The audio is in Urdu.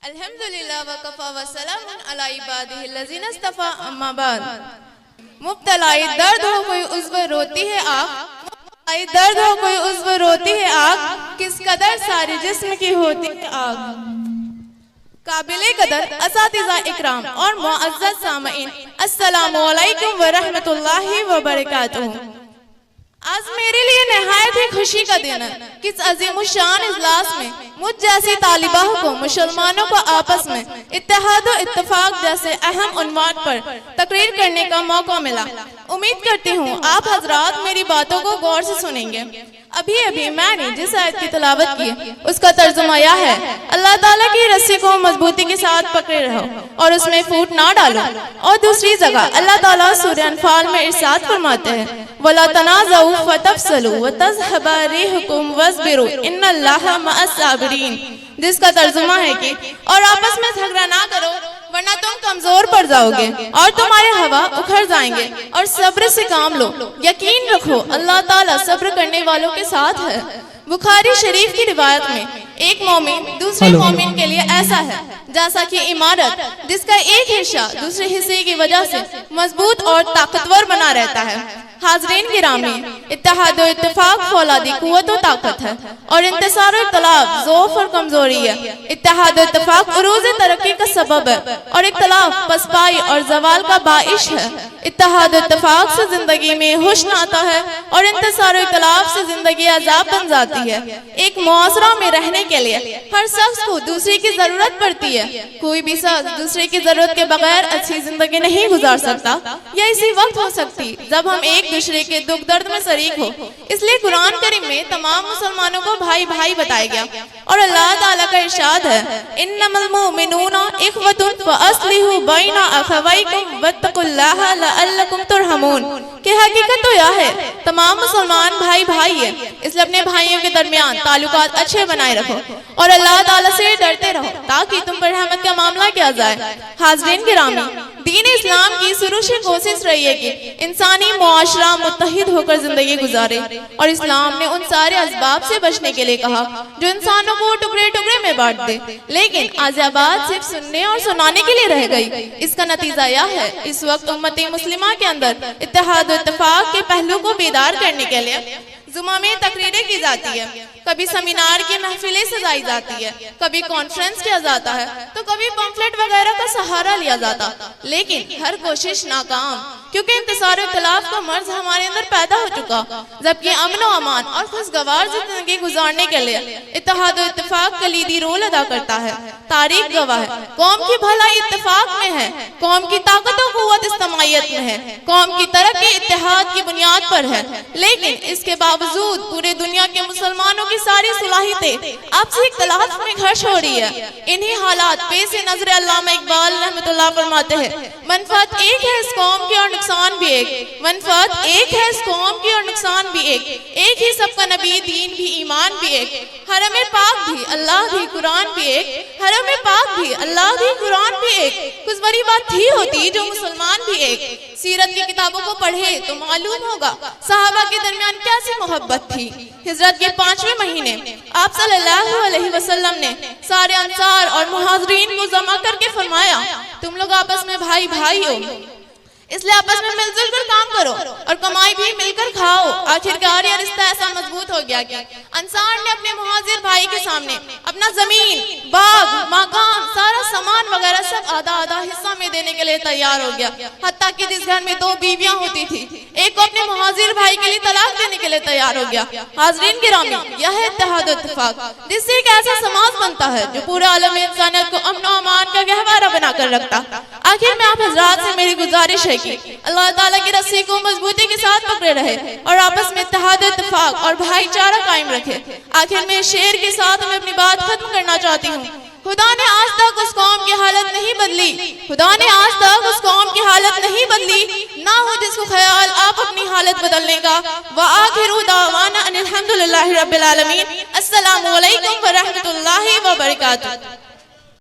الحمدللہ وکفا وسلام علی عبادہ الذین اصطفیٰ اما بعد۔ مبتلائی درد ہو کوئی عضو روتی ہے آگ، مبتلائی درد ہو کوئی عضو روتی ہے آگ، کس قدر سارے جسم کی ہوتی ہے آگ۔ قابل قدر اساتذہ اکرام اور معزز سامعین، السلام علیکم ورحمۃ اللہ وبرکاتہ۔ آج میرے لیے نہایت ہی خوشی کا دن ہے۔ کس عظیم الشان اجلاس میں مجھ جیسی طالبہ کو، مسلمانوں کو آپس میں اتحاد و اتفاق جیسے اہم عنوان پر تقریر کرنے کا موقع ملا۔ امید کرتی ہوں آپ حضرات میری باتوں کو غور سے سنیں گے۔ ابھی میں نے جس آیت کی تلاوت کی اس کا ترجمہ یہ ہے: اللہ تعالیٰ کی رسی کو مضبوطی کے ساتھ پکڑے رہو اور اس میں پھوٹ نہ ڈالو۔ اور دوسری جگہ اللہ تعالیٰ سورہ انفال میں ارشاد فرماتے ہیں: وَلَا تَنَازَعُوا فَتَفْشَلُوا وَتَذْهَبَ رِيحُكُمْ وَاصْبِرُوا إِنَّ اللَّهَ مَعَ الصَّابِرِينَ، جس کا ترجمہ ہے کہ اور آپس میں جھگڑا نہ کرو ورنہ تم کمزور پڑ جاؤ گے اور تمہارے ہوا اکھڑ جائیں گے، اور صبر سے کام لو، یقین رکھو اللہ تعالیٰ صبر کرنے والوں کے ساتھ ہے۔ بخاری شریف کی روایت میں ایک مومن دوسرے مومن کے لیے ایسا ہے جیسا کہ عمارت جس کا ایک حصہ دوسرے حصے کی وجہ سے مضبوط اور طاقتور بنا رہتا ہے۔ حاضرین گرامی، اتحاد و اتفاق فولادی قوت و طاقت ہے اور انتصار و اختلاف ضعف اور کمزوری ہے۔ اتحاد و اتفاق عروج ترقی کا سبب ہے اور اختلاف پسپائی اور زوال کا باعث ہے۔ اتحاد و اتفاق سے زندگی میں حسن آتا ہے اور انتصار و اختلاف سے زندگی عذاب بن جاتی ہے۔ ایک معاشرہ میں رہنے کے لیے ہر شخص کو دوسرے کی ضرورت پڑتی ہے۔ کوئی بھی شخص دوسرے کی ضرورت کے بغیر اچھی زندگی نہیں گزار سکتا۔ یہ اسی وقت ہو سکتی جب ہم ایک دوسرے کے دکھ درد میں شریک ہو۔ اس لیے قرآن کریم میں تمام مسلمانوں کو بھائی بھائی بتایا گیا اور اللہ تعالیٰ کا ارشاد ہے: انما المؤمنون اخوۃ فاصلحوا بین اخویکم واتقوا اللہ لعلکم ترحمون، کہ حقیقت تو یہ ہے تمام مسلمان بھائی بھائی ہیں، اس لیے اپنے بھائیوں کے درمیان تعلقات اچھے بنائے رکھو اور اللہ تعالیٰ سے ڈرتے رہو تاکہ تم پر رحمت کا معاملہ کیا جائے۔ حاضرین گرامی، دین اسلام کی شروع سے کوشش رہی ہے کہ انسانی معاشرہ متحد ہو کر زندگی گزارے، اور اسلام نے ان سارے اسباب سے بچنے کے لیے کہا جو انسانوں کو ٹکڑے ٹکڑے میں بانٹ دے، لیکن آج یہ بات صرف سننے اور سنانے کے لیے رہ گئی۔ اس کا نتیجہ یہ ہے اس وقت امت مسلمہ کے اندر اتحاد و اتفاق کے پہلو کو بیدار کرنے کے لیے جمعہ میں تقریریں کی جاتی ہے، کبھی سیمینار کی محفلیں سجائی جاتی ہے، کبھی کانفرنس کیا جاتا ہے تو کبھی پمفلٹ وغیرہ کا سہارا لیا جاتا، لیکن ہر کوشش ناکام، کیونکہ انتصار و اختلاف کا مرض ہمارے اندر پیدا ہو چکا، جبکہ امن و امان اور خوشگوار زندگی گزارنے کے لیے اتحاد و اتفاق کلیدی رول ادا کرتا ہے۔ تاریخ گواہ ہے قوم کی بھلائی اتفاق میں ہے، قوم کی طاقت و قوت اجتماعیت میں ہے، قوم کی ترقی اتحاد کی بنیاد پر ہے، لیکن اس کے باوجود پورے دنیا کے مسلمانوں کی ساری صلاحیتیں آپسی اختلاف میں گھرش ہو رہی ہے۔ انہی حالات پیش نظر علامہ اقبال رحمۃ اللہ فرماتے ہیں: منفعت ایک ہے اس قوم کی اور نقصان بھی ایک، منفعت ایک ہے اس قوم کی اور نقصان بھی ایک ہی سب کا نبی، دین بھی، ایمان بھی ایک، حرم پاک بھی، اللہ بھی، قرآن بھی ایک، حرم پاک بھی، اللہ بھی، قرآن بھی ایک۔ کچھ بڑی بات تھی ہوتی جو مسلمان بھی ایک۔ سیرت کی کتابوں کو پڑھے تو معلوم ہوگا صحابہ کے درمیان کیسی محبت تھی۔ ہجرت کے 5ویں مہینے آپ صلی اللہ علیہ وسلم نے سارے انصار اور مہاجرین کو جمع کر کے فرمایا: تم لوگ آپس میں بھائی بھائی ہو، اس لیے آپس میں مل جل کر کام کرو اور کمائی بھی مل کر کھاؤ۔ آخرکار یہ رشتہ ایسا مضبوط ہو گیا کہ انصار نے اپنے مہاجر بھائی کے سامنے اپنا زمین، باغ، مکان، سارا سامان وغیرہ سب آدھا آدھا حصہ میں دینے کے لیے تیار ہو گیا، حتیٰ کہ جس گھر میں 2 بیویاں ہوتی تھی ایک کو اپنے مہاجر بھائی کے لیے طلاق دینے کے لیے تیار ہو گیا۔ حاضرین گرامی، یہ ہے اتحاد و اتفاق، جس سے ایک ایسا سماج بنتا ہے جو پورے عالم انسانیت کو امن و امان کا گہوارہ بنا کر رکھتا۔ آخر میں آپ حضرات سے میری گزارش ہے کہ اللہ تعالیٰ کی رسی کو مضبوطی کے ساتھ پکڑے رہے اور آپس میں اتحاد و اتفاق اور بھائی چارہ قائم رکھے۔ آخر میں شعر کے ساتھ میں اپنی بات ختم کرنا چاہتی ہوں: خدا نے آج تک اس قوم کی حالت نہیں بدلی، خدا نے آج تک اس قوم کی حالت نہیں بدلی، نہ ہو جس کو خیال آپ اپنی حالت بدلنے کا۔ وآخر دعوانا ان الحمدللہ رب العالمین۔ السلام علیکم ورحمۃ اللہ وبرکاتہ۔